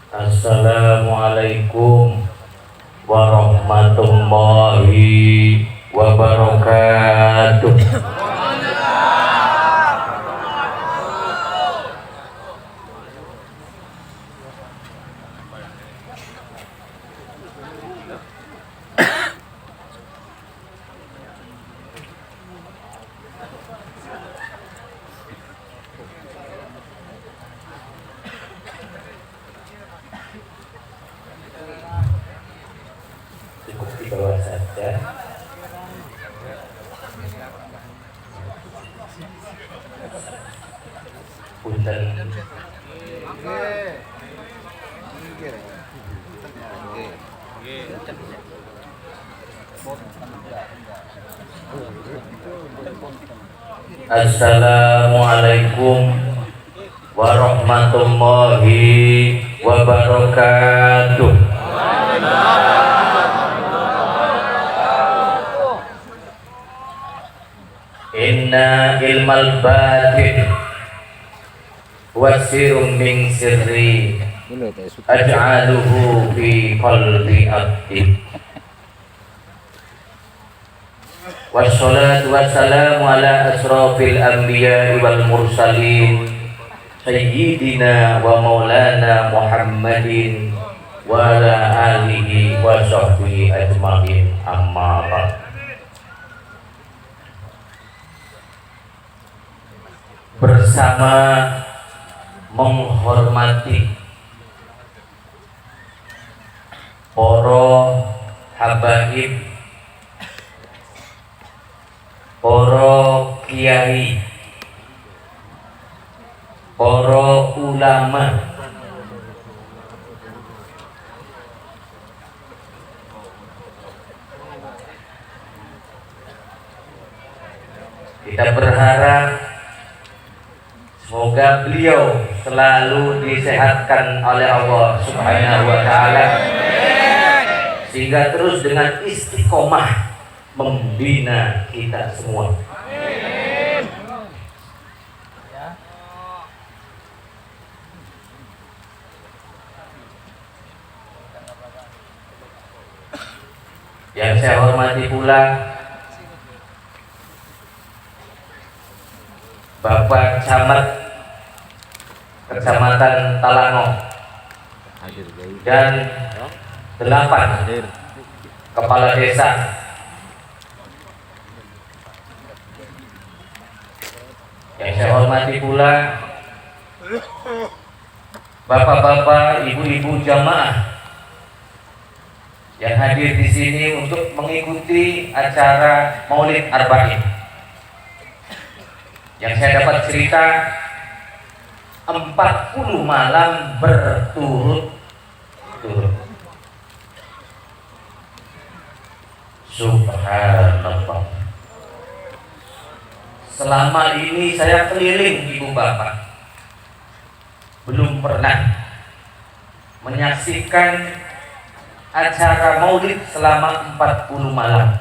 Assalamualaikum warahmatullahi wabarakatuh. Cukup di bawah saja. Punten. Assalamualaikum warahmatullahi wabarakatuh. Inna ilmal batin wasirum min sirri aj'aluhu fi qalbi abdi. Wassalatu wassalamu ala asrafil anbiya'i wal mursalin sayyidina wa maulana Muhammadin wa ala alihi wa sahbihi ajma'in, amma ba'd. Bersama menghormati para habaib, para kiai, para ulama, kita berharap semoga beliau selalu disehatkan oleh Allah Subhanahu wa Ta'ala, sehingga terus dengan istiqomah membina kita semua. Yang saya hormati pula Bapak Camat Kecamatan Talango dan 8 kepala desa, yang saya hormati pula bapak-bapak, ibu-ibu jamaah yang hadir di sini untuk mengikuti acara Maulid Arba'in. Yang saya dapat cerita 40 malam berturut-turut. Subhanallah. Selama ini saya keliling ibu bapak, belum pernah menyaksikan acara maulid selama 40 malam.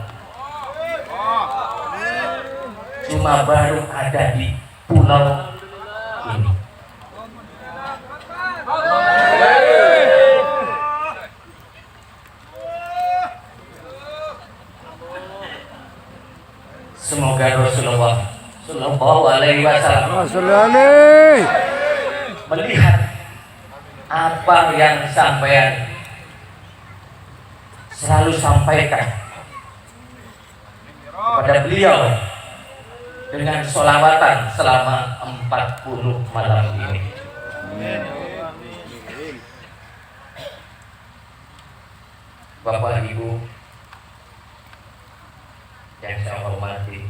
Cuma baru ada di pulau ini. Semoga Rasulullah Sallallahu Alaihi Wasallam melihat apa yang sampean selalu sampaikan kepada beliau dengan sholawatan selama 40 malam ini. Bapak Ibu yang saya hormati,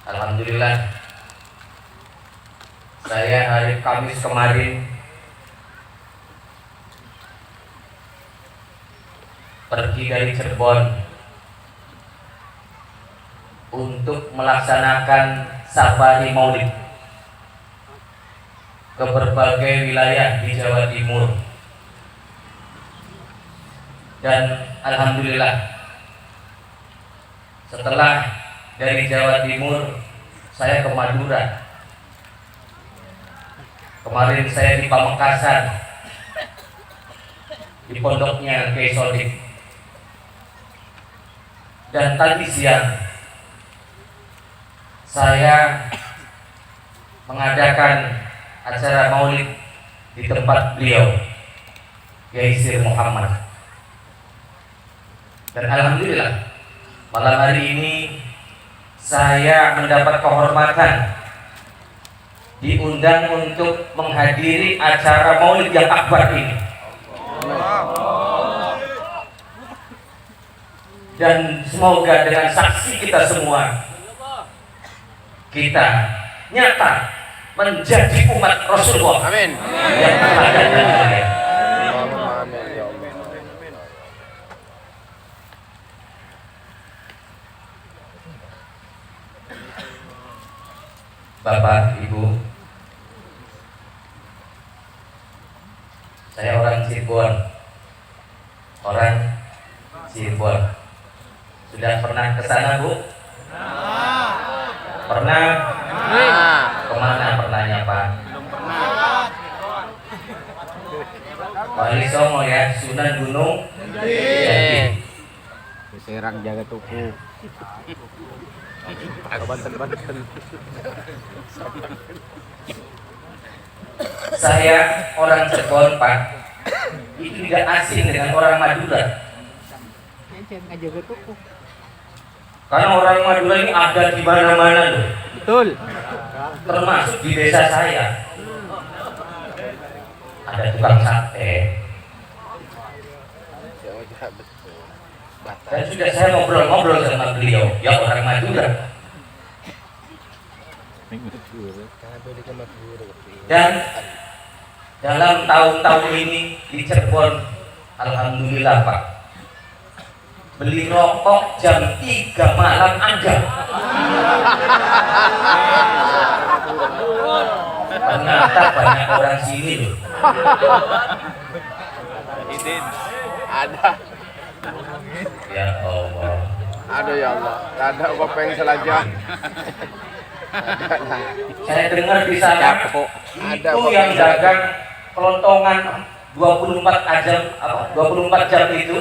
alhamdulillah saya hari Kamis kemarin pergi dari Cirebon untuk melaksanakan safari maulid ke berbagai wilayah di Jawa Timur, dan alhamdulillah setelah dari Jawa Timur saya ke Madura Kemarin saya di Pamekasan, di pondoknya Kiai Sodik. Dan tadi siang saya mengadakan acara maulid di tempat beliau, Kiai Sir Muhammad. Dan alhamdulillah malam hari ini saya mendapat kehormatan diundang untuk menghadiri acara maulid yang akbar ini. Dan semoga dengan saksi kita semua, kita nyata menjadi umat Rasulullah. Amin. Yang teladan dan mulia. Bapak, Ibu, saya orang Cirebon. Sudah pernah ke sana, Bu? Pernah? Kemana pernahnya, Pak? Wali Songo ya, Sunan Gunung Jati. Serang jaga tuku. Banten. Saya orang Cirebon, Pak. Itu tidak asing dengan orang Madura. Jaga tuku. Karena orang Madura ini ada di mana-mana loh. Betul. Termasuk di desa saya. Ada tukang sate. Dan sudah saya ngobrol-ngobrol sama beliau, ya orang Madura. Dan dalam tahun-tahun ini di Cirebon, alhamdulillah Pak, beli rokok jam 3 malam ada. Ternyata banyak orang sini loh. Ada. Ya Allah. Ada ya Allah. Ada kopeng selajah. Saya dengar di sana itu yang dagang kelontongan 24 jam itu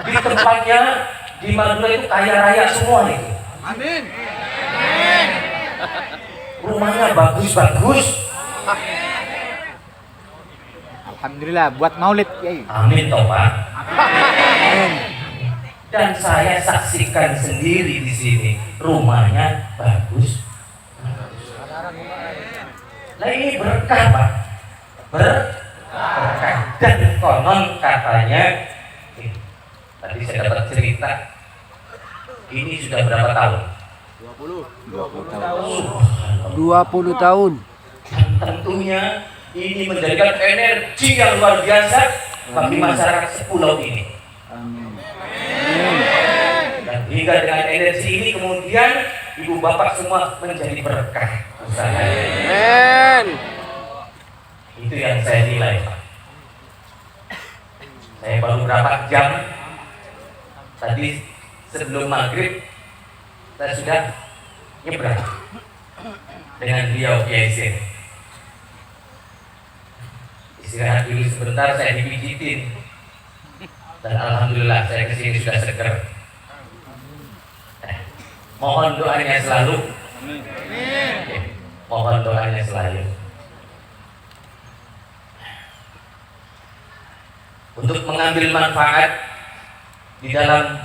di tempatnya di Madura itu kaya raya semua itu. Amin. Rumahnya bagus-bagus. Alhamdulillah buat maulid Kiai. Amin toh Pak. Dan saya saksikan sendiri di sini rumahnya bagus. Nah ini berkah Pak. Berkah. Dan konon katanya tadi saya dapat cerita ini sudah berapa tahun? 20 tahun. Dan tentunya ini menjadikan energi yang luar biasa bagi masyarakat sepulau ini. Amin. Dan hingga dengan energi ini kemudian ibu bapak semua menjadi berkah usahanya. Amin. Itu yang saya nilai Pak. Saya baru berapa jam tadi sebelum maghrib saya sudah nyebrang dengan beliau Kiai Sir. Istirahat dulu sebentar, saya dipijitin dan alhamdulillah saya kesini sudah seger. Mohon doanya selalu. Mohon doanya selalu untuk mengambil manfaat di dalam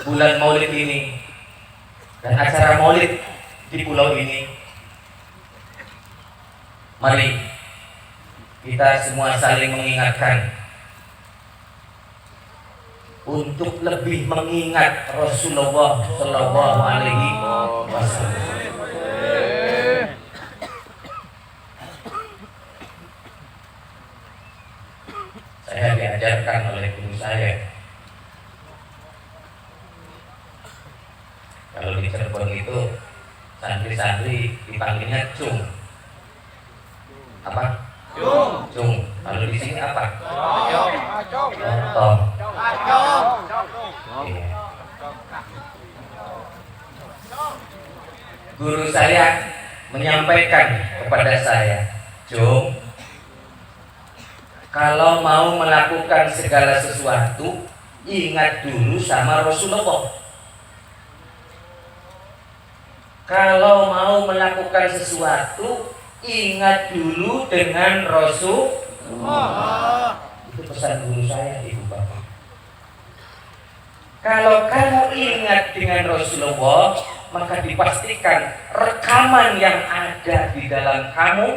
bulan Maulid ini dan acara Maulid di pulau ini. Mari kita semua saling mengingatkan untuk lebih mengingat Rasulullah Shallallahu Alaihi Wasallam. Saya diajarkan oleh guru saya, kalau di Cirebon itu santri-santri dipanggilnya cung. Apa? Cung. Kalau di sini apa? Lontong. Iya. Guru saya menyampaikan kepada saya, Jom, kalau mau melakukan segala sesuatu, ingat dulu sama Rasulullah. Kalau mau melakukan sesuatu, ingat dulu dengan Rasulullah. Itu pesan guru saya, Ibu Bapak. Kalau kamu ingat dengan Rasulullah, maka dipastikan rekaman yang ada di dalam kamu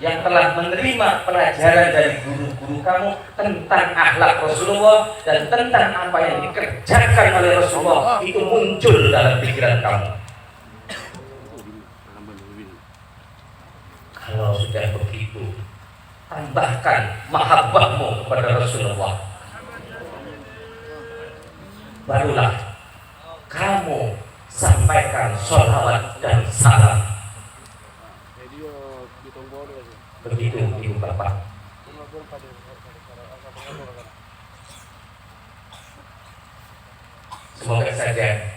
yang telah menerima pelajaran dari guru-guru kamu tentang akhlak Rasulullah dan tentang apa yang dikerjakan oleh Rasulullah itu muncul dalam pikiran kamu. Kalau sudah begitu, tambahkan mahabbahmu kepada Rasulullah. Barulah kamu sampaikan sholawat dan salam. Begitu Ibu Bapak. Semoga saja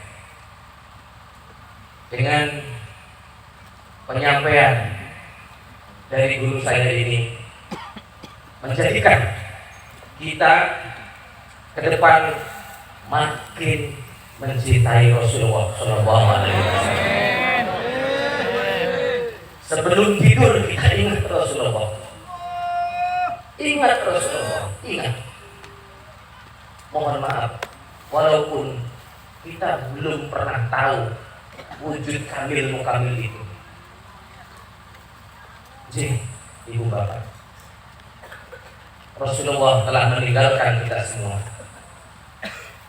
dengan penyampaian dari guru saya ini menjadikan kita ke depan makin mencintai Rasulullah SAW. Sebelum tidur kita ingat Rasulullah. Ingat Rasulullah, ingat. Mohon maaf, walaupun kita belum pernah tahu wujud kamil mukamil itu. Jadi, Ibu Bapak, Rasulullah telah meninggalkan kita semua,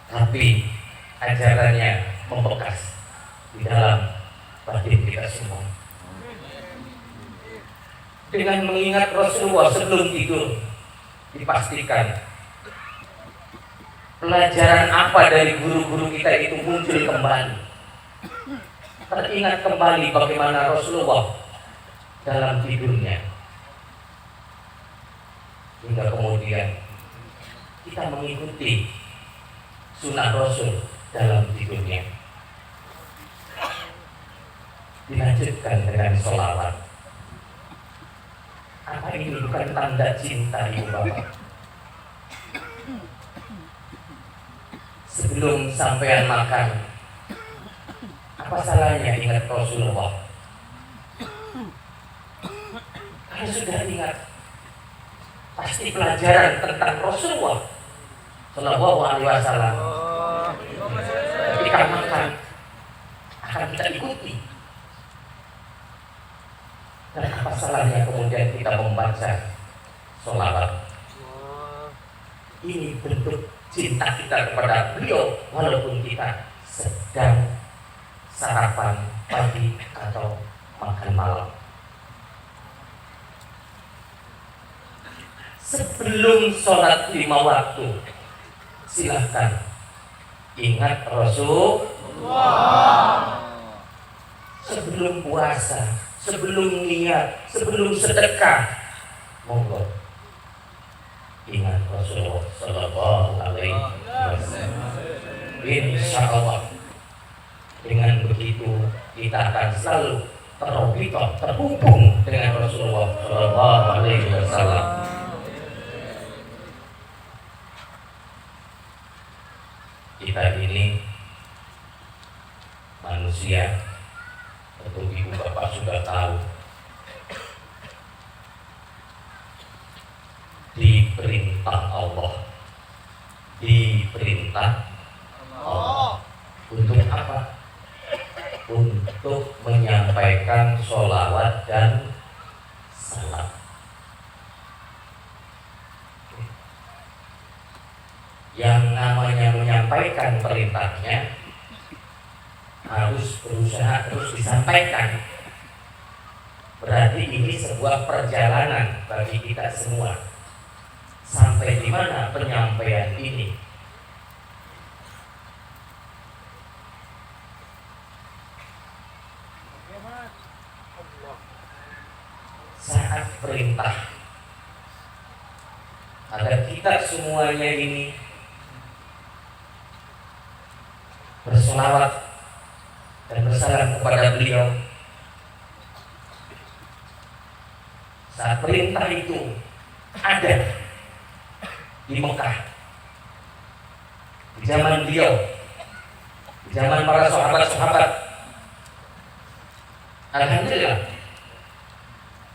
tapi ajarannya membekas di dalam batin kita semua. Dengan mengingat Rasulullah sebelum tidur, dipastikan pelajaran apa dari guru-guru kita itu muncul kembali. Teringat kembali bagaimana Rasulullah dalam tidurnya, hingga kemudian kita mengikuti sunnah Rasul dalam tidurnya. Dilanjutkan dengan sholawat. Apa ini bukan tanda cinta, Ibu Bapak? Sebelum sampean makan, apa salahnya ingat Rasulullah? Kalau sudah ingat, pasti pelajaran tentang Rasulullah Shallallahu Alaihi Wasallam ketika makan akan kita ikuti. Dan apa salahnya kemudian kita membaca sholawat? Ini bentuk cinta kita kepada beliau walaupun kita sedang sarapan pagi atau makan malam. Sebelum sholat 5 waktu, silahkan ingat Rasulullah. Sebelum puasa, sebelum niat, sebelum sedekah, monggo ingat Rasulullah Sallallahu Alaihi Wasallam. Insya Allah dengan begitu kita akan selalu terhubung dengan Rasulullah Sallallahu Alaihi Wasallam. Kita ini manusia. Tentu Ibu Bapak sudah tahu, diperintah Allah untuk apa? Untuk menyampaikan sholawat dan salam. Yang namanya menyampaikan perintahnya harus berusaha terus disampaikan. Berarti ini sebuah perjalanan bagi kita semua. Sampai di mana penyampaian ini? Saat perintah agar kita semuanya ini bersolawat dan bersalam kepada beliau, saat perintah itu ada di Mekah, di zaman beliau, di zaman para sahabat-sahabat, alhamdulillah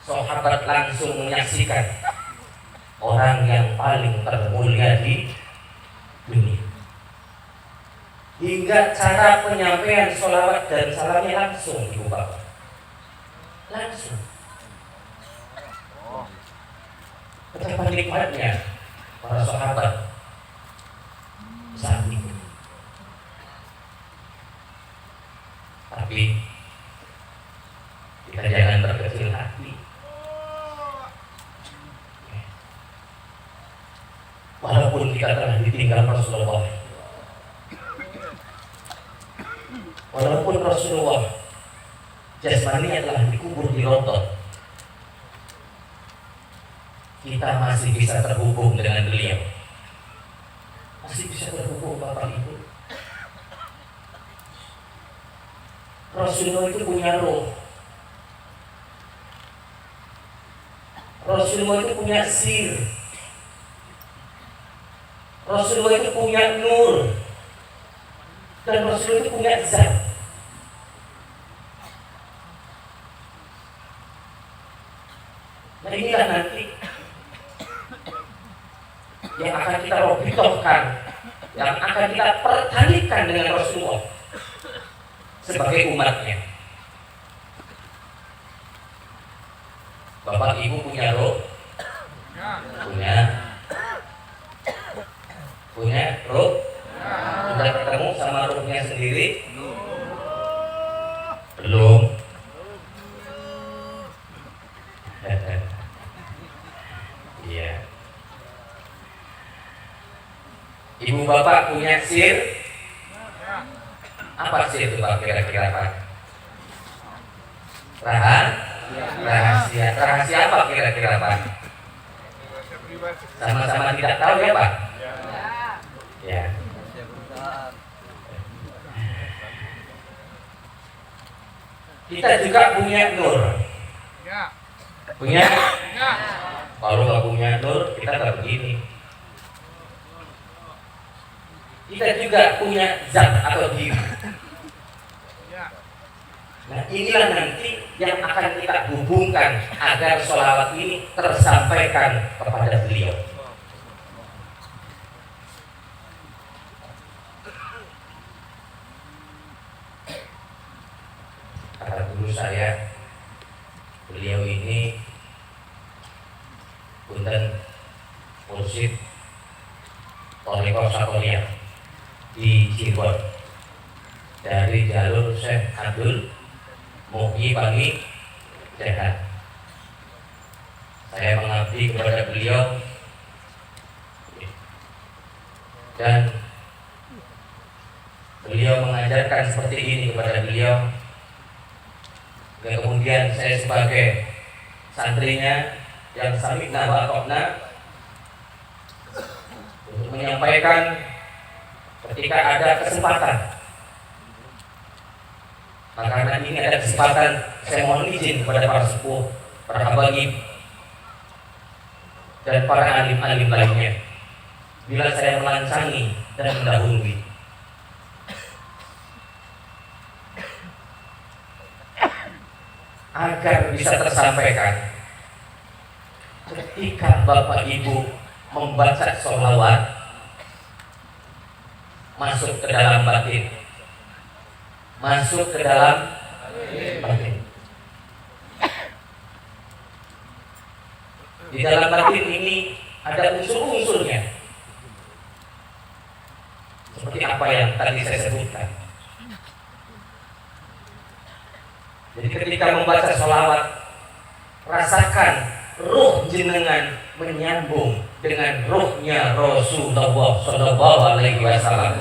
sahabat langsung menyaksikan orang yang paling termulia di dunia. Hingga cara penyampaian sholawat dan salamnya langsung, ibu bapak, langsung. Betapa nikmatnya para sahabat saat itu. Tapi kita jangan berkecil hati. Walaupun kita telah ditinggal Rasulullah, walaupun Rasulullah jasmaninya telah dikubur di Rontong, kita masih bisa terhubung dengan beliau. Masih bisa terhubung Bapak Ibu. Rasulullah itu punya roh. Rasulullah itu punya sir. Rasulullah itu punya nur. Dan Rasulullah itu punya zat. Nah inilah nanti yang akan kita robitohkan, yang akan kita pertandingkan dengan Rasulullah sebagai umatnya. Bapak Ibu punya roh? Punya roh? Sudah ketemu sama rohnya sendiri? Belum. Iya. Ibu bapak punya sir? Apa sir itu Pak kira-kira Pak? Rahasia. Rahasia apa kira-kira Pak? Sama-sama tidak tahu ya Pak? Ya. Kita juga punya nur. Punya? Kalau nggak punya nur, kita tak begini. Kita juga punya zat atau diri. Nah inilah nanti yang akan kita hubungkan agar sholawat ini tersampaikan kepada beliau. Kata guru saya, beliau ini punten mursyid Thariqah Satoriyah di Cirebon dari jalur Syekh Abdul Muhyi Bani Jahat. Saya mengabdi kepada beliau dan beliau mengajarkan seperti ini kepada beliau. Dan kemudian saya sebagai santrinya yang sami'na wa ata'na untuk menyampaikan ketika ada kesempatan. Nah, karena ini ada kesempatan, saya mohon izin kepada para sepuh, para habaib, dan para alim-alim lainnya, bila saya melancangi dan mendahului. Agar bisa tersampaikan ketika Bapak Ibu membaca sholawat masuk ke dalam batin, masuk ke dalam batin. Di dalam batin ini ada unsur-unsurnya, seperti apa yang tadi saya sebutkan. Jadi ketika membaca sholawat, rasakan ruh jenengan menyambung dengan ruhnya Rasulullah Shallallahu Alaihi Wasallam.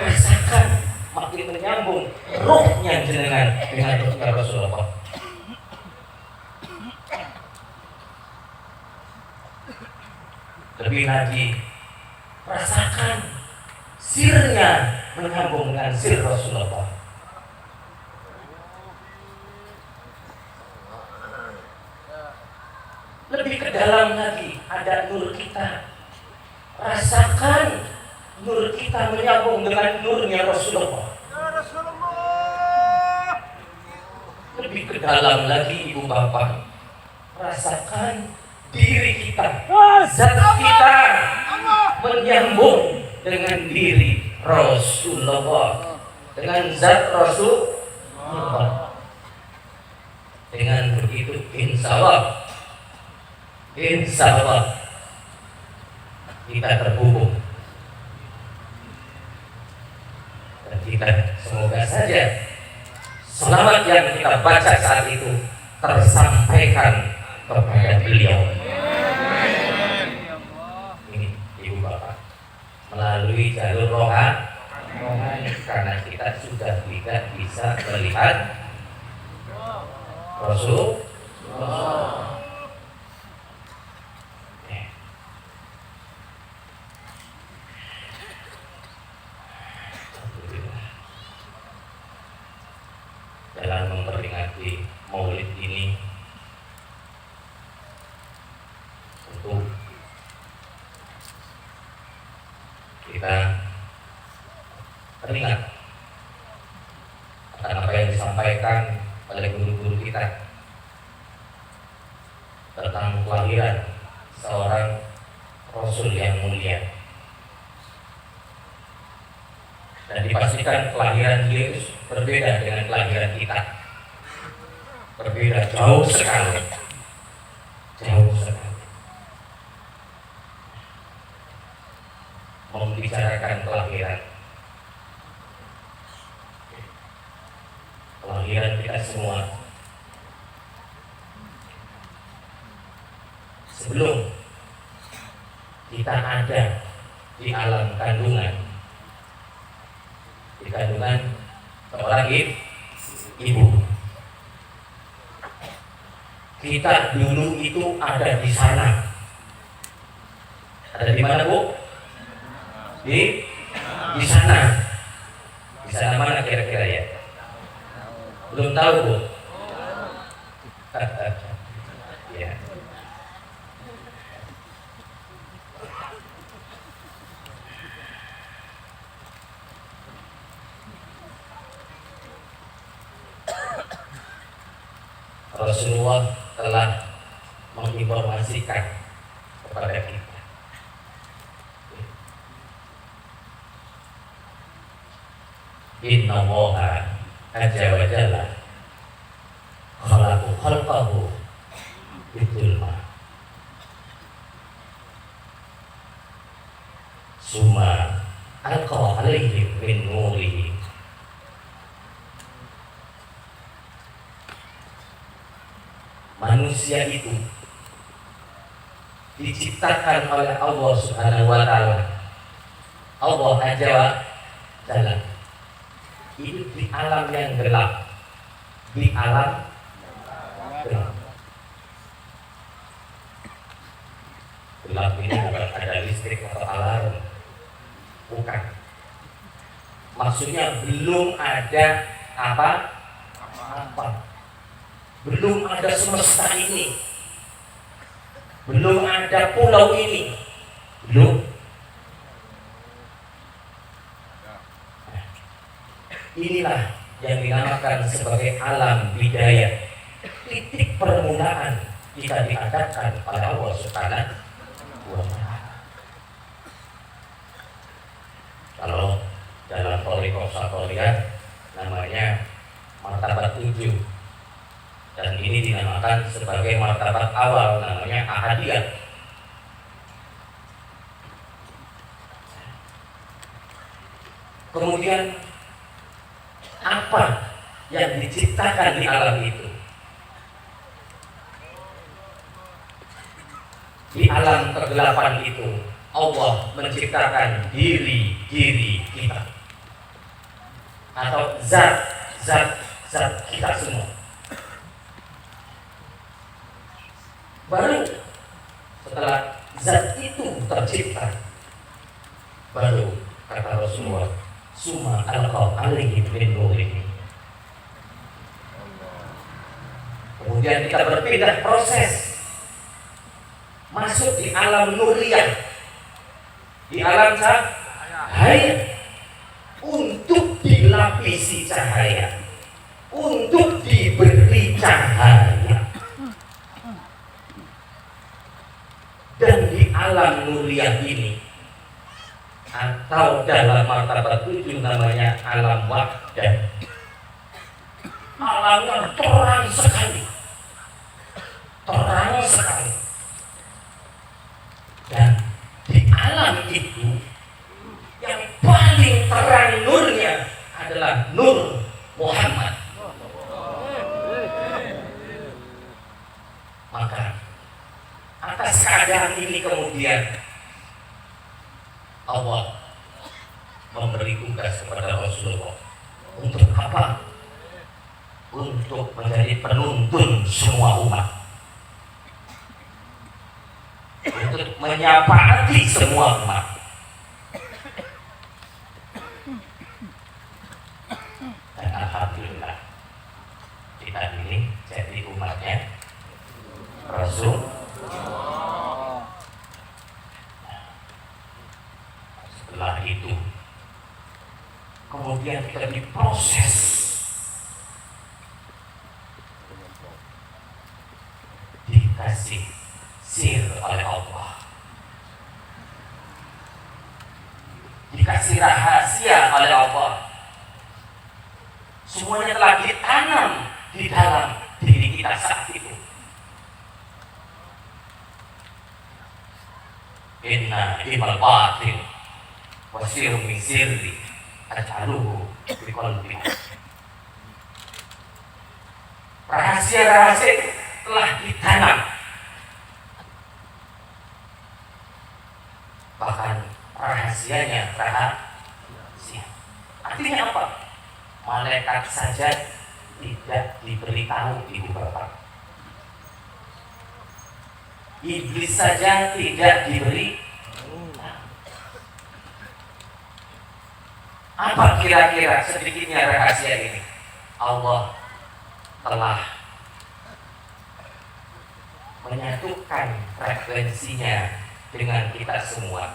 Rasakan makin menyambung ruhnya jenengan dengan ruhnya Rasulullah. Lebih lagi, rasakan sirnya menyambung dengan sir Rasulullah. lebih ke dalam lagi ada nur kita. Rasakan nur kita menyambung dengan nurnya Rasulullah. Lebih ke dalam lagi ibu bapak, rasakan diri kita, zat kita menyambung dengan diri Rasulullah, dengan zat Rasulullah. Dengan begitu insya Allah kita terhubung, dan kita semoga saja selamat yang kita baca saat itu tersampaikan kepada beliau. Ini ibu bapak, melalui jalur rohani, karena kita sudah tidak bisa melihat Rasul. Dalam memperingati Maulid ini, tentu kita teringat akan apa yang disampaikan oleh guru-guru kita tentang kelahiran seorang Rasul yang mulia, dan dipastikan kelahiran beliau berbeda dengan kelahiran kita, berbeda jauh sekali. Membicarakan kelahiran kita semua, sebelum kita ada di alam kandungan, seorang ibu, kita dulu itu ada di sana. Ada di mana, Bu? Di sana. Di sana mana kira-kira ya? Belum tahu, Bu? Ya. Rasulullah telah menginformasikan kepada kita. Inna Allaha azza wa jalla khalaqahu bidzulma summa alqa alaihim min nurihi. Manusia itu diciptakan oleh Allah Subhanahu wa Ta'ala. Allah Azza wa Jalla itu di alam yang gelap, di alam gelap. Gelap ini bukan ada listrik atau alarm, bukan. Maksudnya belum ada apa-apa. Belum ada semesta ini, belum ada pulau ini, belum. Inilah yang dinamakan sebagai alam bidayah, titik permulaan kita diadakan oleh Allah Subhanahu wa Ta'ala. Kalau dalam thariqah Satoriyah namanya martabat 7. Dan ini dinamakan sebagai martabat awal, namanya ahadiyah. Kemudian apa yang diciptakan di alam itu? Di alam kegelapan itu Allah menciptakan diri kita, atau zat kita semua. Baru setelah zat itu tercipta, baru kata Rasulullah, summa alqa alaihi min nurihi. Kemudian kita berpindah proses masuk di alam nuriyah, di alam cahaya, untuk dilapisi cahaya, untuk diberi cahaya. Dan di alam nuriyah ini, atau dalam martabat 7 namanya alam wahdah, alam yang terang sekali, terang sekali. Dan di alam itu yang paling terang nurnya adalah Nur Muhammad. Maka atas keadaan ini kemudian Allah memberi tugas kepada Rasulullah. Untuk apa? Untuk menjadi penuntun semua umat, untuk menyapaati semua umat. Dan alhamdulillah kita ini jadi umatnya Rasul. Setelah itu kemudian kita diproses, dikasih sir oleh Allah, dikasih rahasia oleh Allah. Semuanya telah ditanam di dalam diri kita saat itu. Inna imal batin wasirum min sirri aj'aluhu fi qalbi. Rahasia-rahasia itu telah ditanam. Bahkan rahasianya rahasia. Artinya apa? Malaikat saja tidak diberitahu Ibu Bapak. Iblis saja tidak diberi. Apa kira-kira sedikitnya rahasia ini? Allah telah menyatukan frekuensinya dengan kita semua.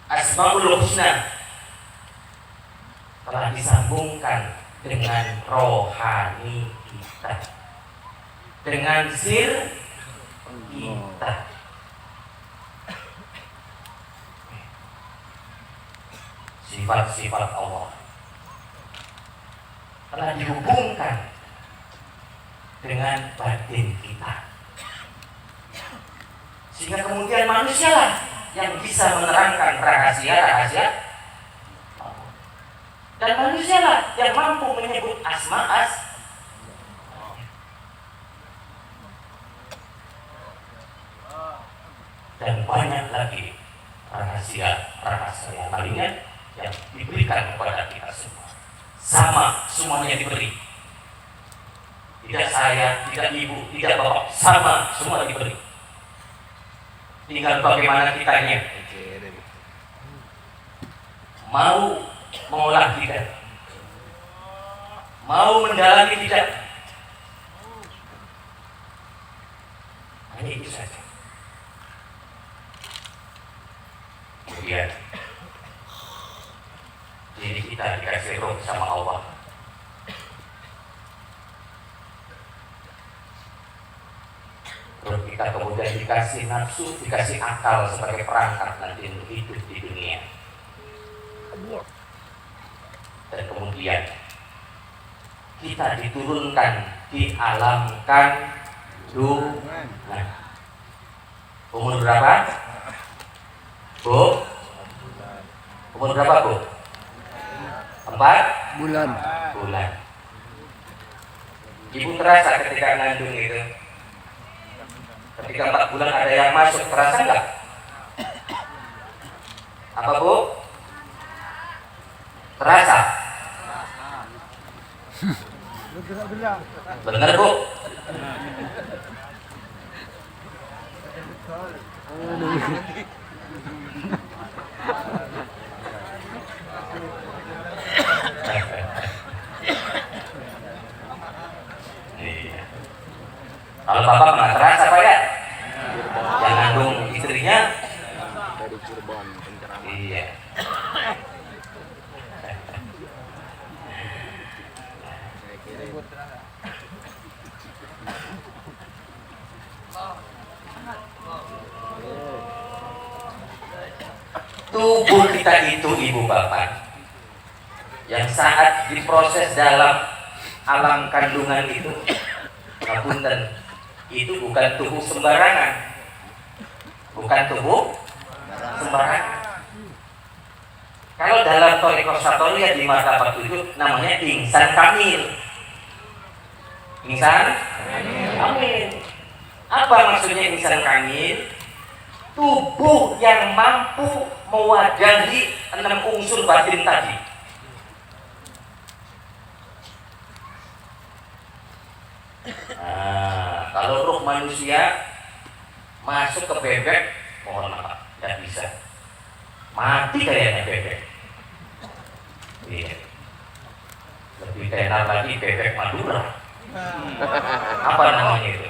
Asmaul Husna telah disambungkan dengan rohani kita, dengan sir kita. Sifat-sifat Allah telah dihubungkan dengan batin kita, sehingga kemudian manusialah yang bisa menerangkan rahasia-rahasia Allah. Dan manusialah yang mampu menyebut asma. Dan banyak lagi rahasia-rahasia lainnya yang diberikan kepada kita semua. Sama, semuanya diberi. Tidak saya, tidak ibu, tidak bapak, sama, semua diberi. Tinggal bagaimana kitanya mau mengolah tidak, mau mendalami tidak. Hanya itu saja. Kemudian diri kita dikasih roh sama Allah. Roh kita kemudian dikasih nafsu, dikasih akal sebagai perangkat nanti untuk hidup di dunia. Dan kemudian kita diturunkan di alam kandungan. Umur berapa? Bu? Umur berapa, Bu? 4 bulan. Ibu terasa ketika ngandung itu, ketika 4 bulan ada yang masuk, terasa enggak? Apa, Bu? Terasa? Benar, Bu? Kalau bapak nggak terasa apa ya? Yang ngandung istrinya. Dari Cirebon penceramah. Iya. Saya kirim. Tubuh kita itu ibu bapak, yang saat diproses dalam alam kandungan itu, ngapunten, itu bukan tubuh sembarangan, bukan tubuh sembarangan. Kalau dalam Thariqah Syatoliyah di martabat 7 namanya insan kamil. Insan kamil. Apa maksudnya insan kamil? Tubuh yang mampu mewadahi 6 unsur batin tadi. Nah, kalau ruh manusia masuk ke bebek, mohon maaf, tidak bisa. Mati kayaknya bebek. Iya. Lebih tenar lagi bebek Madura. Apa namanya itu?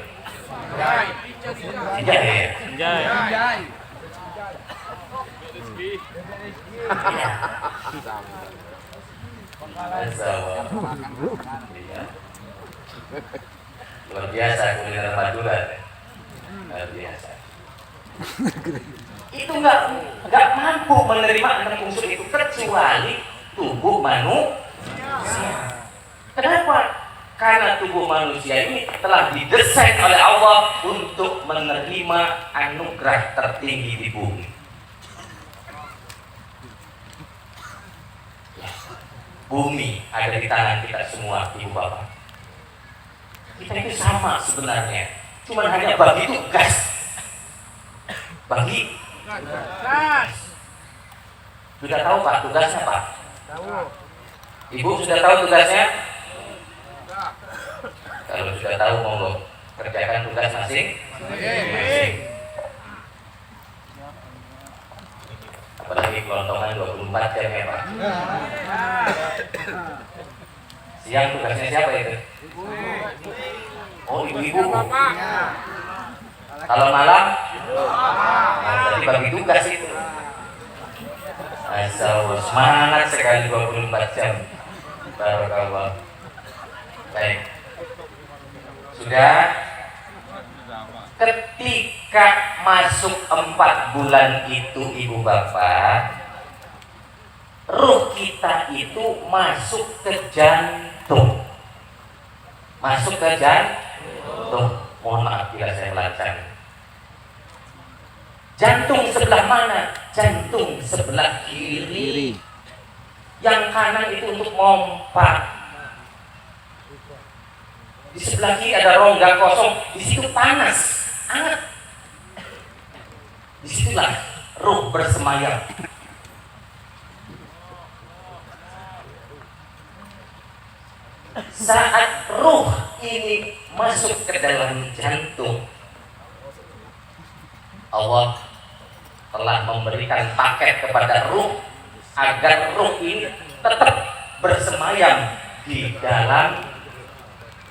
Iya ya. Anjay. Iya. Luar biasa kuliner Madura. Luar biasa. Itu nggak mampu menerima 6 unsur itu kecuali tubuh manusia. Kenapa? Karena tubuh manusia ini telah didesain oleh Allah untuk menerima anugerah tertinggi di bumi. Bumi ada di tangan kita semua, ibu bapak. Kita itu sama sebenarnya, cuman hanya bagi tugas. Bagi tugas. Sudah tahu Pak tugasnya Pak? Ibu sudah tahu tugasnya? Kalau sudah tahu monggo kerjakan tugas masing-masing. Apalagi kelontongan 24 jam ya Pak. Siang tugasnya siapa itu? Oh ibu-ibu. Kalau malam? Berarti bagi tugas itu. Asal semangat sekali 24 jam. Barakallah. Baik. Sudah. Ketika masuk 4 bulan itu ibu bapak, ruh kita itu masuk ke jantung. Masuk ke jantung. Mohon maaf bila saya melancang. Jantung sebelah mana? Jantung sebelah kiri. Yang kanan itu untuk mompa. Di sebelah kiri ada rongga kosong, di situ panas, hangat. Disitulah ruh bersemayam. Saat ruh ini masuk ke dalam jantung, Allah telah memberikan paket kepada ruh agar ruh ini tetap bersemayam di dalam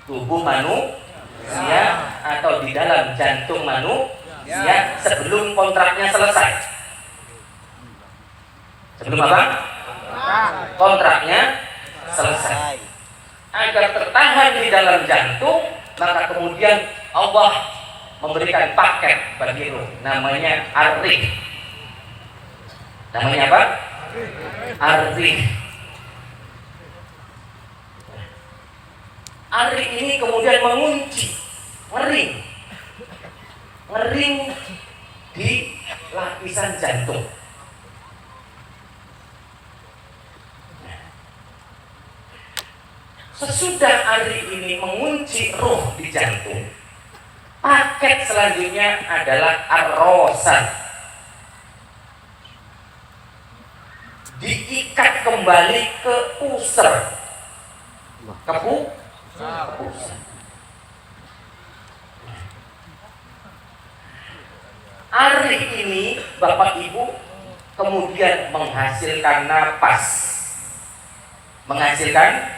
tubuh manusia atau di dalam jantung manusia sebelum kontraknya selesai. Sebelum apa? Kontraknya selesai. Agar tertahan di dalam jantung, maka kemudian Allah memberikan paket bagi ruh, namanya arih. Namanya apa? Arih. Arih ini kemudian mengunci, ngering di lapisan jantung. Sesudah arih ini mengunci ruh di jantung, paket selanjutnya adalah ar-rosan. Diikat kembali ke pusar. Ke pusar. Arih ini Bapak Ibu kemudian menghasilkan napas. Menghasilkan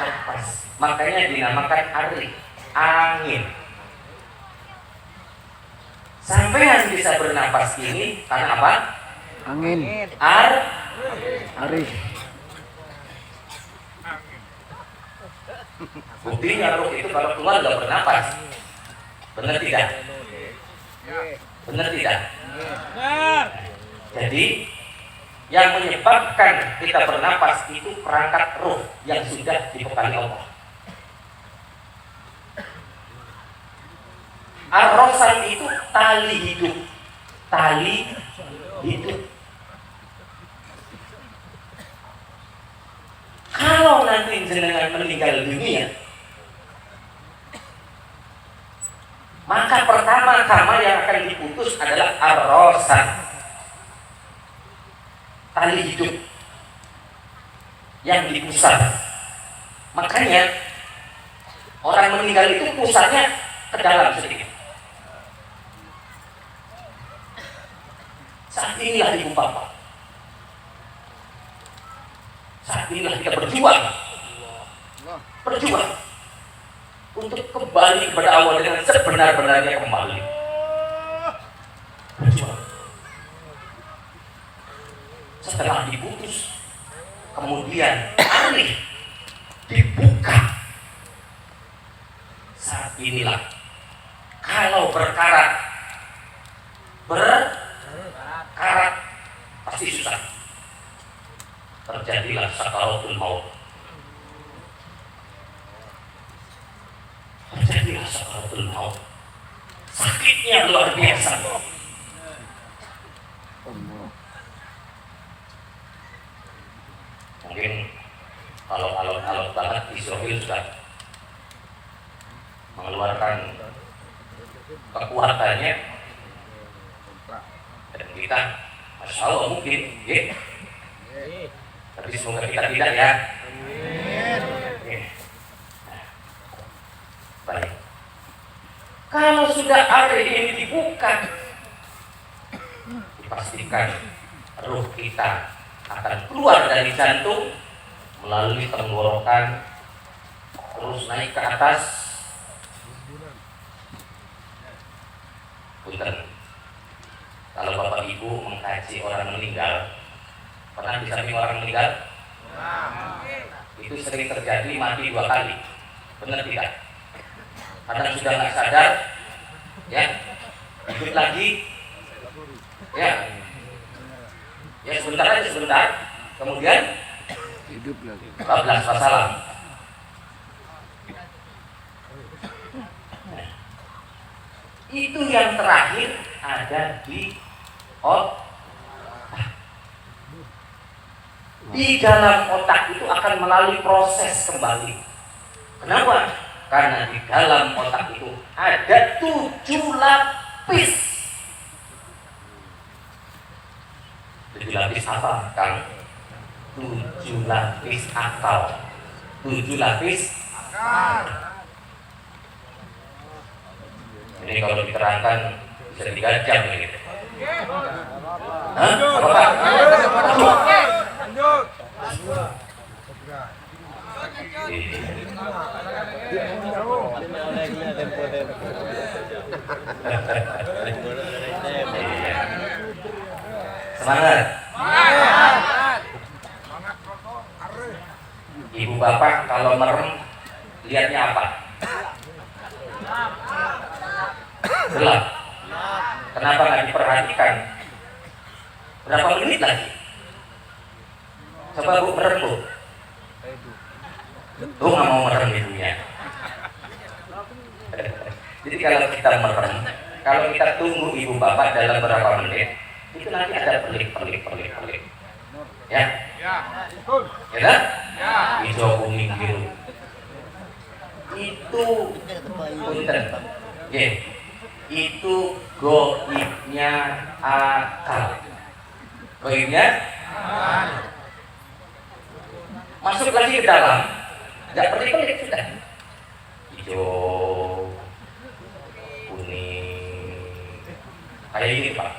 napas. Makanya dinamakan arih, angin. Sampean bisa bernapas ini karena apa? Angin. Ari. Buktinya roh itu kalau keluar nggak bernapas. Benar tidak? Benar tidak? Jadi yang menyebabkan kita bernapas itu perangkat roh yang sudah dibekali Allah. Ar-Rosan itu tali hidup. Tali hidup. Kalau nanti jenengan meninggal dunia, maka pertama-tama yang akan diputus adalah Ar-Rosan, tali hidup yang dipusat. Makanya orang meninggal itu pusatnya ke dalam sedikit. Saat inilah ibu bapak, saat inilah kita berjuang untuk kembali kepada awal dengan sebenar-benarnya kembali. Berjuang. Setelah diputus, kemudian alih dibuka. Saat inilah kalau berkarat pasti susah. Terjadilah sakaratul maut. Terjadilah sakaratul maut. Sakitnya luar biasa. Mungkin kalau alot banget Israel sudah mengeluarkan kekuatannya, dan kita Masya Allah mungkin ya. Tapi semoga kita tidak ya. Baik. Kalau sudah hari ini dibuka, dipastikan ruh kita akan keluar dari jantung melalui tenggorokan, terus naik ke atas. Punten. Kalau Bapak Ibu mengkaji orang meninggal, pernah di samping orang meninggal? Itu sering terjadi mati 2 kali. Benar tidak? Kadang sudah nggak sadar, ya, hidup lagi, ya sebentar aja sebentar, kemudian Hidup lagi. bablas masalah. Itu yang terakhir ada di otak. Di dalam otak itu akan melalui proses kembali. Kenapa? Karena di dalam otak itu ada 7 lapis. 7 lapis apa, Kang? 7 lapis akal. 7 lapis akal. Ini kalau diterangkan bisa 3 jam gitu. Hah? Apa Pak? Lanjut. Semangat. Ibu bapak kalau merem lihatnya apa? Gelap. Kenapa nggak diperhatikan? Berapa menit lagi? Coba Bu merem Bu. Bu nggak mau merem di dunia. Jadi kalau kita merem, kalau kita tunggu ibu bapak dalam berapa menit, itu nanti ada pelik. Ya? Ya. Ya? Hijau kuning biru. Itu punten. Ya. Itu goibnya akal. Goibnya masuk lagi ke dalam, nggak pelik sudah. Hijau, kuning, kayak ini Pak.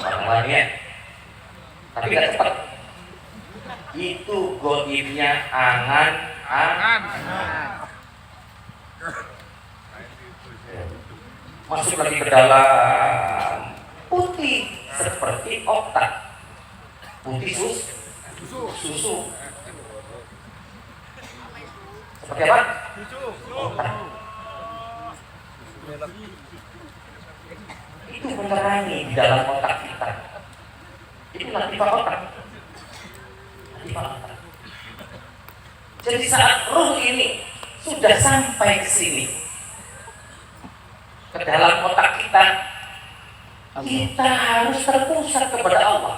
Warna-warninya, tapi nggak cepat. Itu goibnya angan. masuk lagi ke dalam, putih seperti otak, putih susu. Seperti apa? Otak. Itu menerangi di dalam otak kita. Itu latifah otak. Latifah otak. Jadi saat ruh ini sudah sampai ke sini, ke dalam otak kita, kita harus terpusat kepada Allah.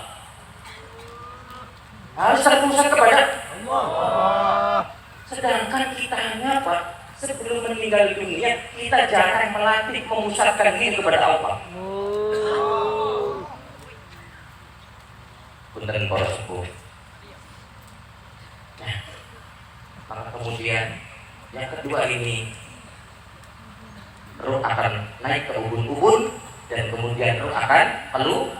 Harus terpusat kepada Allah. Sedangkan kita hanya apa? Sebelum meninggal dunia, kita jarang melatih memusatkan diri kepada Allah. Punten para sepuh. Nah, maka kemudian yang kedua ini, ruh akan naik ke ubun-ubun dan kemudian ruh akan keluar.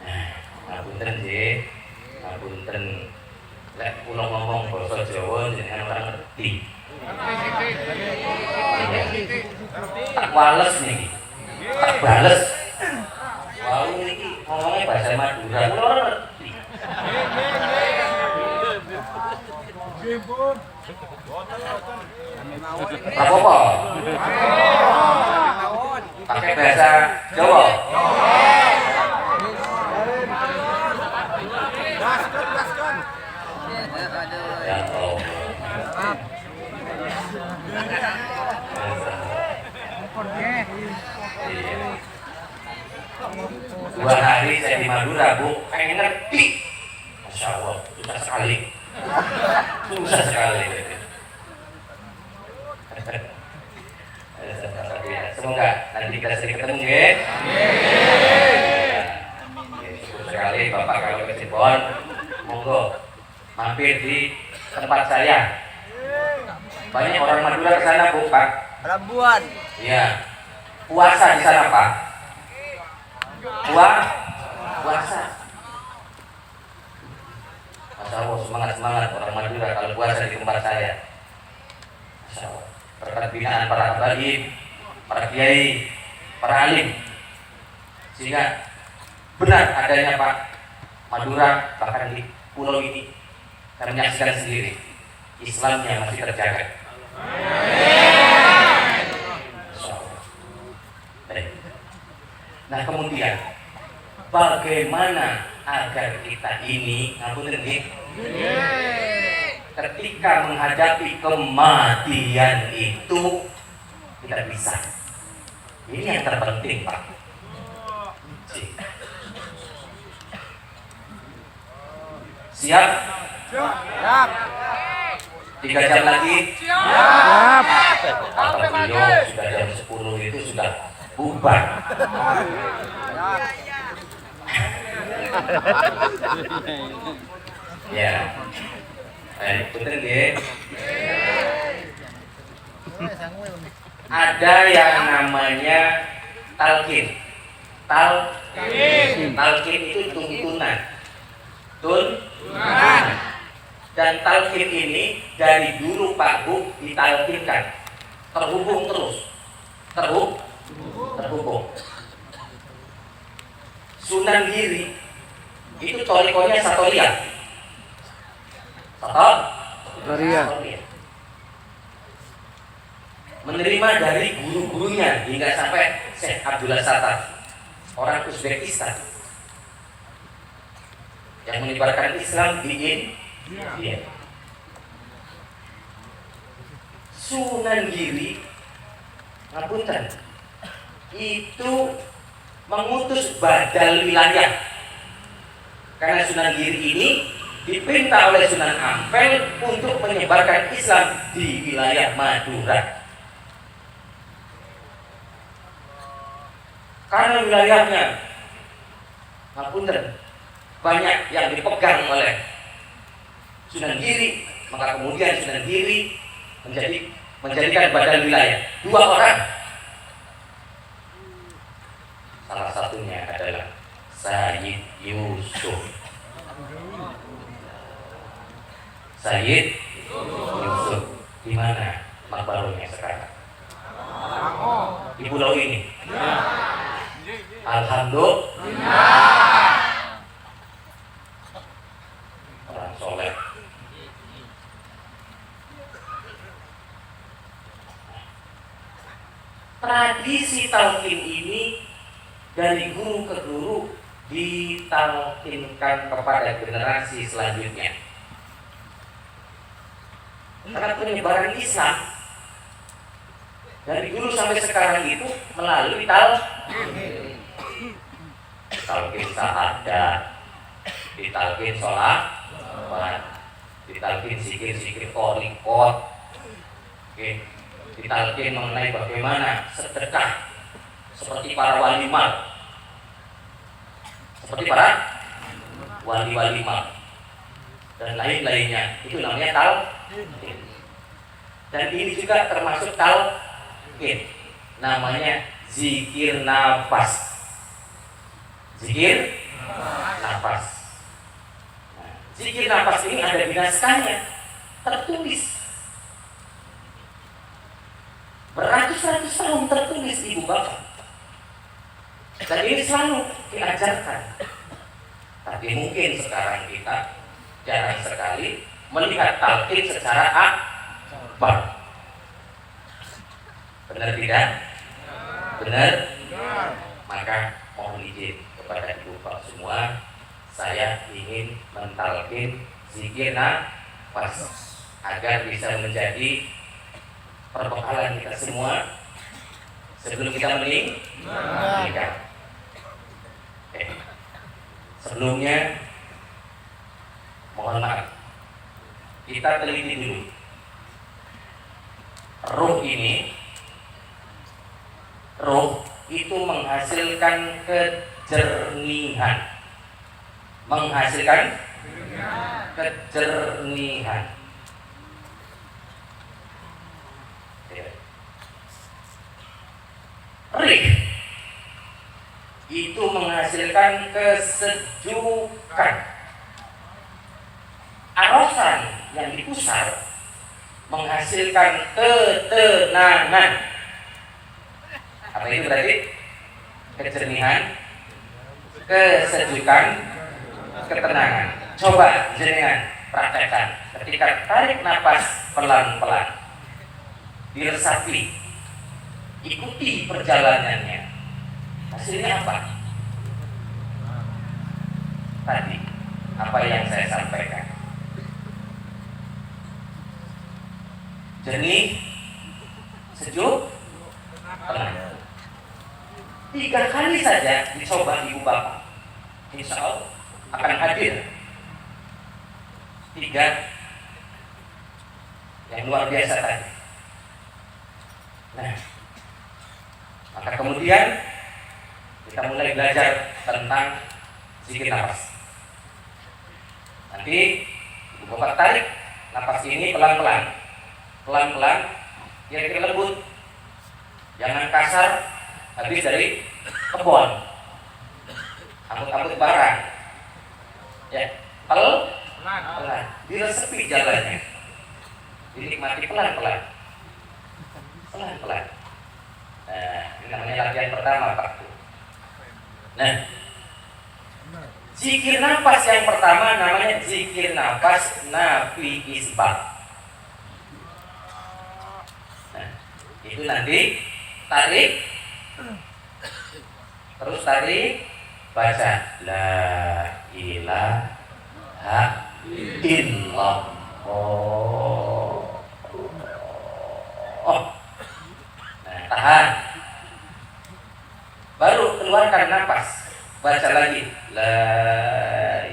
Nah, ngapunten nggih, ngapunten lek kula ngomong basa Jawa jenengan ora ngerti. Tak wales niki. Tak bales. Wau niki ngomongnya bahasa Madura, kula ora ngerti. Apa-apa? Pakai bahasa Jawa. Ya Allah. Dua hari saya di Madura, Bu, pengen ngerti. Masya Allah, susah sekali. Susah sekali. Semoga nanti kita sering ketemu ya. Syukur sekali Bapak kalau ke Cirebon, monggo mampir di tempat saya. Banyak orang Madura ke sana, Bu, Pak. Labuan. Iya. Puasa di sana, Pak. Puasa. Masya Allah, semangat orang Madura kalau puasa di tempat saya. Masya Allah. Berkat binaan para habaib, para kiai, para alim, sehingga benar adanya Pak Madura, bahkan di pulau ini saya menyaksikan sendiri Islamnya masih terjaga. Nah kemudian bagaimana agar kita ini ngapunten nggih, ketika menghadapi kematian itu kita bisa. Ini yang terpenting, Pak. Siap? Siap. 3 jam lagi? Siap. Kata beliau sudah jam 10 itu sudah bubar. Ya. Betul nggih. Ada yang namanya talqin. Talqin itu tuntunan. Dan talqin ini dari dulu Pak Bu ditalqinkan, terhubung terus, terhubung. Sunan Giri itu torikonya Satoria. Menerima dari guru-gurunya hingga sampai Syekh Abdullah Sattar, orang Uzbekistan yang menyebarkan Islam di India. Sunan Giri, ngapunten, itu mengutus badal wilayah, karena Sunan Giri ini diperintah oleh Sunan Ampel untuk menyebarkan Islam di wilayah Madura. Karena wilayahnya, ngapunten, banyak yang dipegang oleh Sunan Giri, maka kemudian Sunan Giri menjadikan badan wilayah 2 orang. Salah satunya adalah Sayyid Yusuf. Di mana? makbaronya sekarang? Di pulau ini? Alhamdulillah. Orang soleh. Tradisi talqin ini dari guru ke guru ditalkinkan kepada generasi selanjutnya. Karena penyebaran Islam dari dulu sampai sekarang itu melalui talqin syahadat, ditalqin sholat, ditalqin zikir-zikir thariqat, ditalqin mengenai bagaimana sedekah seperti para wali mal, dan lain-lainnya. Itu namanya talqin. Dan ini juga termasuk talqin, namanya zikir nafas. Zikir nafas. Nah, zikir nafas ini ada di naskahnya, tertulis. Beratus-ratus tahun tertulis ibu bapak. Dan ini selalu diajarkan. Tapi mungkin sekarang kita jarang sekali melihat talqin secara akbar. Benar tidak? Benar? Maka mohon izin kepada ibu bapak semua, saya ingin mentalqin zikir nafas agar bisa menjadi perbekalan kita semua sebelum kita meninggal. Sebelumnya mohon maaf, kita teliti dulu. Roh itu menghasilkan kejernihan. Rih itu menghasilkan kesejukan. Arosan yang dipusar menghasilkan ketenangan. Apa itu berarti? Kejernihan, kesejukan, ketenangan. Coba jenengan praktekkan. Ketika tarik nafas pelan-pelan, diresapi, ikuti perjalanannya. Hasilnya apa? Tadi apa yang saya sampaikan. Jernih, sejuk, tenang. 3 kali saja dicoba ibu bapak, insya Allah akan hadir 3 yang luar biasa tadi. Nah, maka kemudian kita mulai belajar tentang zikir nafas. Nanti ibu bapak tarik nafas ini pelan-pelan, kira-kira lembut, jangan kasar. Habis dari kebun, angkut-angkut barang, ya, pelan, diresepi jalannya, dinikmati pelan-pelan. Nah, ini namanya latihan pertama, Pak. Nah, zikir nafas yang pertama namanya zikir nafas nafi isbat. Nah, itu nanti tarik, terus tarik, baca la ilaha illallah. Nah, tahan. Baru keluarkan nafas, baca lagi la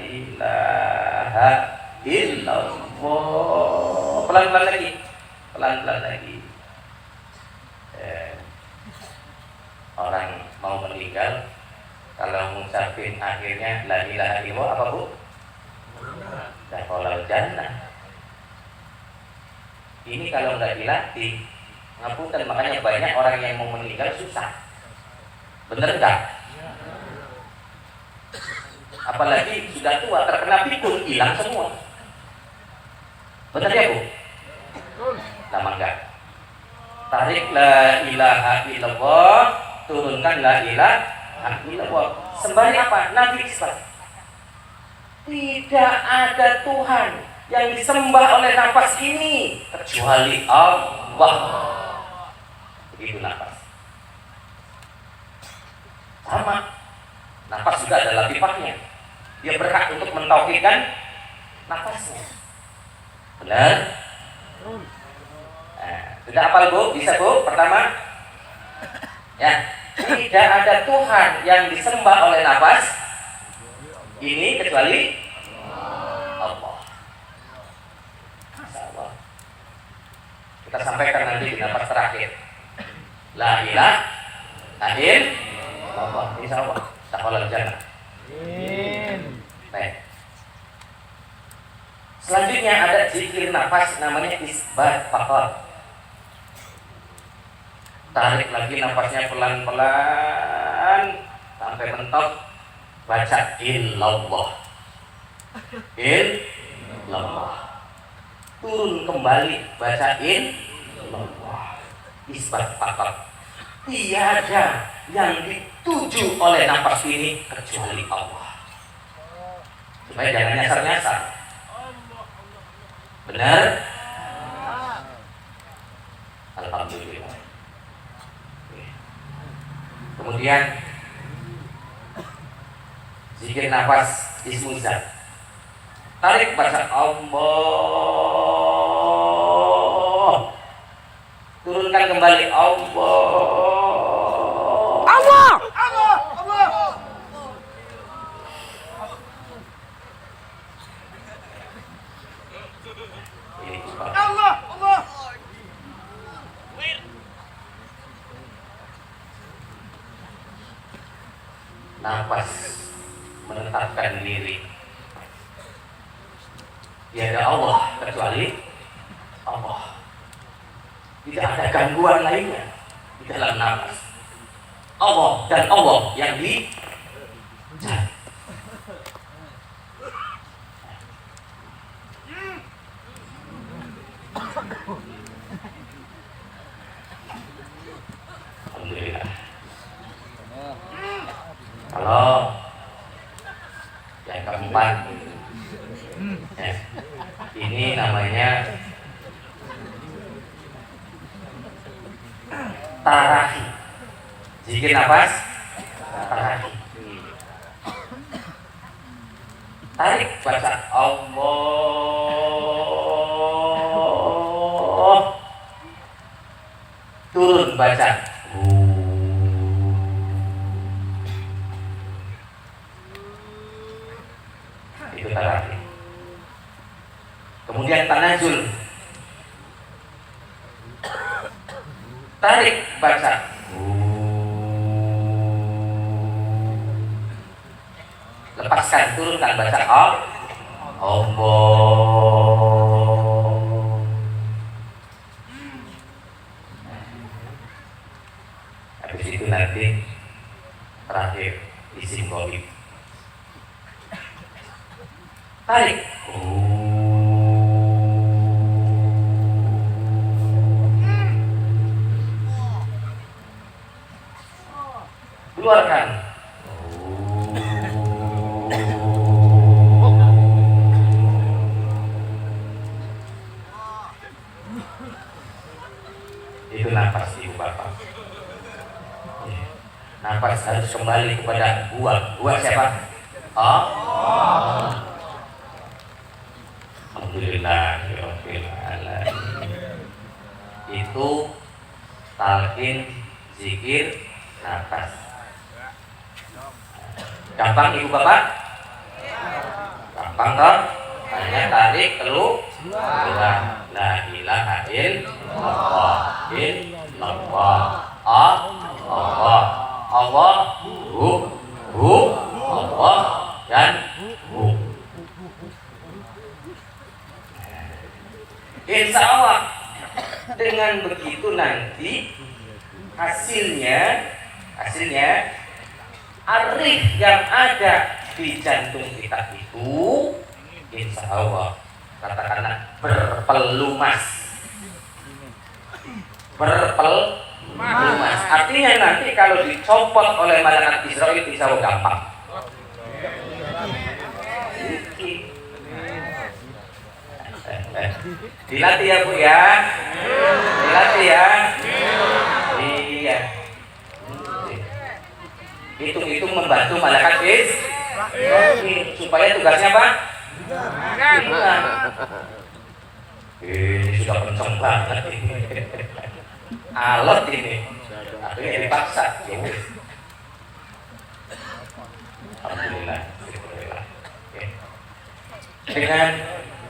ilaha illallah. Pelan-pelan lagi. Orang mau meninggal kalau mengucapin akhirnya la ilaha illallah apa bu? Dakhalal jannah. Ini kalau nggak dilatih, ngapunten, makanya banyak orang yang mau meninggal susah. Bener nggak? Apalagi sudah tua, terkena pikun, hilang semua. Bener ya bu? Lama enggak? Tarik la ilaha illallah, turunkan la ilaha illallah. Sembari apa? Nabi isbat. Tidak ada Tuhan yang disembah oleh nafas ini kecuali Allah. Begitu nafas. Sama, nafas juga ada latifahnya. Dia berhak untuk mentauhidkan nafasnya. Benar? Nah, sudah hafal Bu? Bisa Bu? Pertama, ya, tidak ada Tuhan yang disembah oleh nafas ini kecuali Allah. Insyaallah. Kita sampaikan nanti di nafas terakhir. La ilaha illallah. Insyaallah. Dakhalal jannah. Amin. Baik. Selanjutnya ada zikir nafas namanya isbat faqat. Tarik lagi nafasnya pelan-pelan sampai mentok, baca illallah. Illallah. Turun kembali, baca illallah. Isbat faqat. Tiada yang dituju oleh nafas ini kecuali Allah. Supaya jangan nyasar-nyasar. Benar? Alhamdulillah. Kemudian zikir nafas ismu zat. Tarik baca Allah. Turunkan kembali Allah. Allah. Nafas menetapkan diri. Tiada Allah kecuali Allah. Tidak ada gangguan lainnya di dalam nafas. Allah dan Allah yang dicari. Alhamdulillah. Kalau yang keempat, ya, ini namanya tarahi. Zikir nafas tarahi. Tarik baca Allah. Turun baca itu tarahi. Kemudian tanazul. Tarik baca lepaskan, turunkan baca Allah. Habis itu nanti terakhir isim ghaib. Tarik keluarkan itu nafas ibu bapak. Nafas harus kembali kepada gua siapa? Alhamdulillahirabbil alamin. Itu talqin zikir nafas. Gampang ibu bapak? Gampang toh? Hanya tarik keluar. La ilaha illallah. Illallah. Allah. Allah. Allah dan insya Allah dengan begitu nanti hasilnya arif yang ada di jantung kita itu insya Allah katakanlah berpelumas. berpelumas. Artinya nanti kalau dicopot oleh malaikat Israil bisa gampang. Dilatih ya Bu ya, dilatih ya. Iya. Hitung-hitung membantu malaikat supaya tugasnya apa? Ini sudah kenceng banget ini. Alat ini. Akhirnya dipaksa. Alhamdulillah. Dengan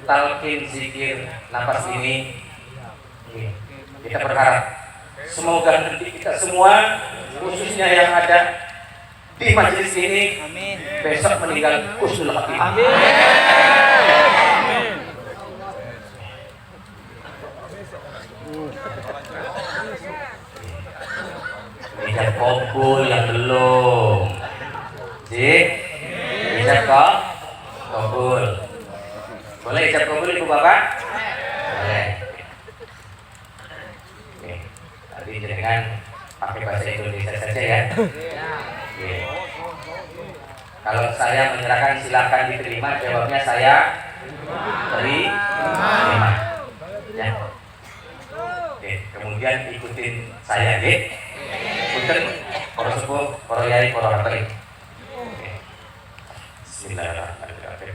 talqin zikir nafas ini kita berharap semoga nanti kita semua, khususnya yang ada di majelis ini, besok meninggal husnul khatimah. Ijab kabul yang belum sih, ijab kabul. Boleh ijab kabul Ibu Bapak? Boleh. Oke. Tapi jangan pakai bahasa Indonesia saja ya. Oke. Kalau saya menyerahkan silakan diterima, jawabnya saya terima. Ya. Oke, kemudian ikutin saya ya. Punten para sepuh, para yai, para hadirin. Bismillahirrahmanirrahim.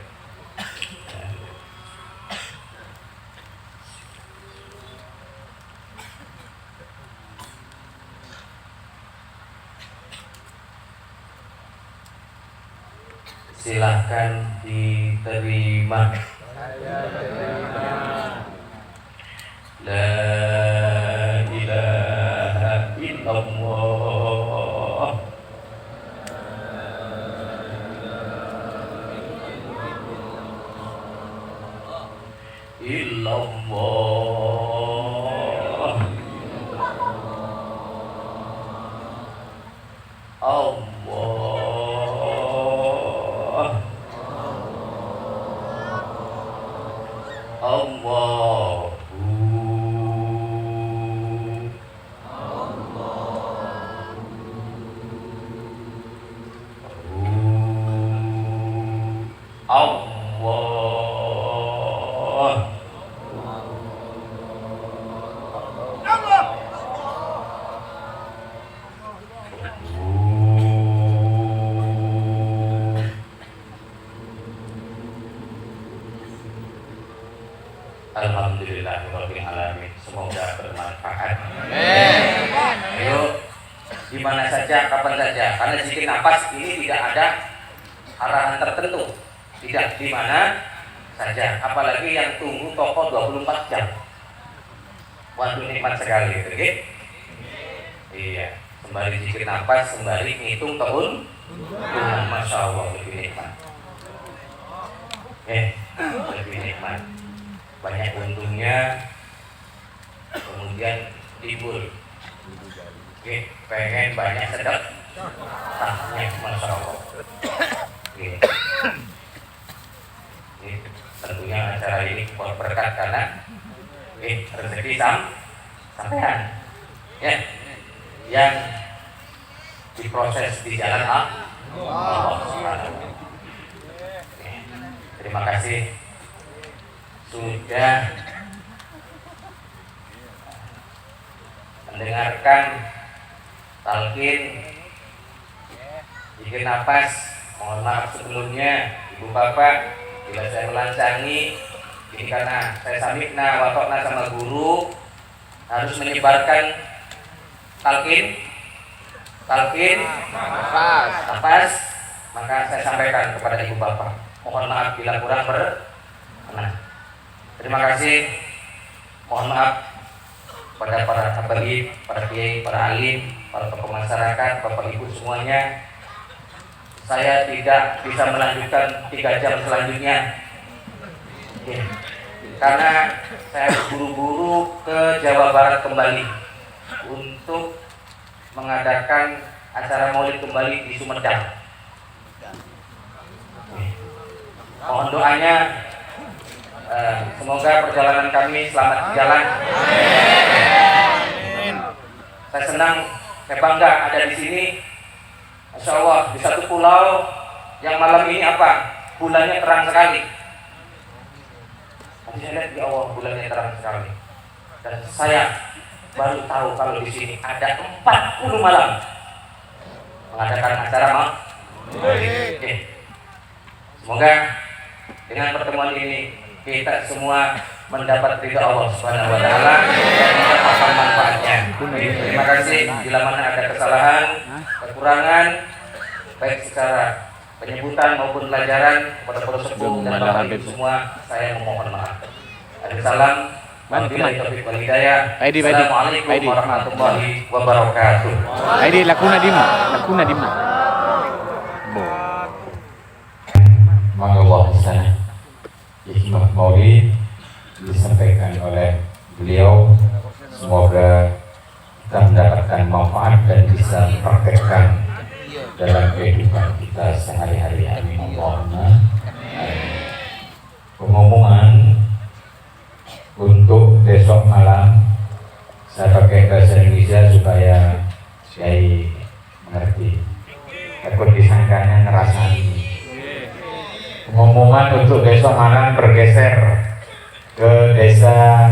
Silahkan diterima. La ilaha illallah. Illallah. Allah. Allahu Allah. Alhamdulillahirabbil alamin. Semoga bermanfaat. Ayo, di mana saja, kapan saja. Karena zikir nafas ini tidak ada arahan tertentu. Tidak di mana saja. Apalagi yang tunggu toko 24 jam. Waduh, nikmat sekali itu, gitu. Iya, sembari zikir nafas, sembari ngitung tahun. Masya Allah, lebih nikmat. Lebih nikmat. Banyak untungnya, kemudian timbul pengen banyak sedekahnya, Masya Allah. Tentunya acara ini berkat karena rezeki sampean ya, yang diproses di jalan Allah. Terima kasih sudah mendengarkan talqin zikir nafas. Mohon maaf sebelumnya Ibu Bapak bila saya melancangi ini, karena saya samikna watokna sama guru harus menyebarkan talqin nafas, maka saya sampaikan kepada Ibu Bapak. Mohon maaf bila kurang berkenan. Terima kasih. Mohon maaf pada para habaib, para kiai, para alim, para tokoh masyarakat, Bapak Ibu semuanya. Saya tidak bisa melanjutkan 3 jam selanjutnya, karena saya buru-buru ke Jawa Barat kembali untuk mengadakan acara Maulid kembali di Sumedang. Mohon doanya, semoga perjalanan kami selamat berjalan. Saya senang, saya bangga ada di sini. Masya Allah, di satu pulau yang malam ini apa? Bulannya terang sekali. Saya lihat di Allah bulannya terang sekali. Dan saya baru tahu kalau di sini ada 40 malam mengadakan acara maulid. Semoga dengan pertemuan ini kita semua mendapat ridha Allah Subhanahu wa taala dan mendapatkan manfaatnya. Terima kasih. Bila mana ada kesalahan, kekurangan baik secara penyebutan maupun pelajaran kepada para sepuh dan bapak ibu semua, saya memohon maaf. Ada salam. Wabillahi taufiq wal hidayah. Assalamualaikum warahmatullahi wabarakatuh. Aidi lakuna dima. Mangga sana hikmah maulid disampaikan oleh beliau. Semoga kita mendapatkan manfaat dan bisa mempraktekkan dalam kehidupan kita sehari-hari. Amin Allahumma. Pengumuman untuk besok malam saya pakai bahasa Indonesia supaya Kiai mengerti. Takut disangkanya ngerasani. Pengumuman untuk besok malam bergeser ke desa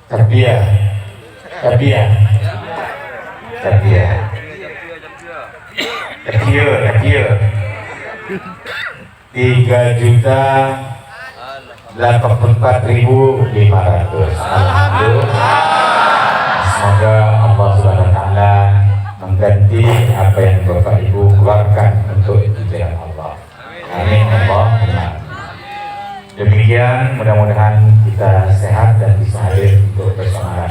Tabia 3.084.500. Alhamdulillah. Semoga Allah Subhanahu wa taala mengganti apa yang Bapak Ibu keluarkan untuk jalan Allah. Amin Allahumma. Demikian, mudah-mudahan kita sehat dan bisa hadir untuk bersama.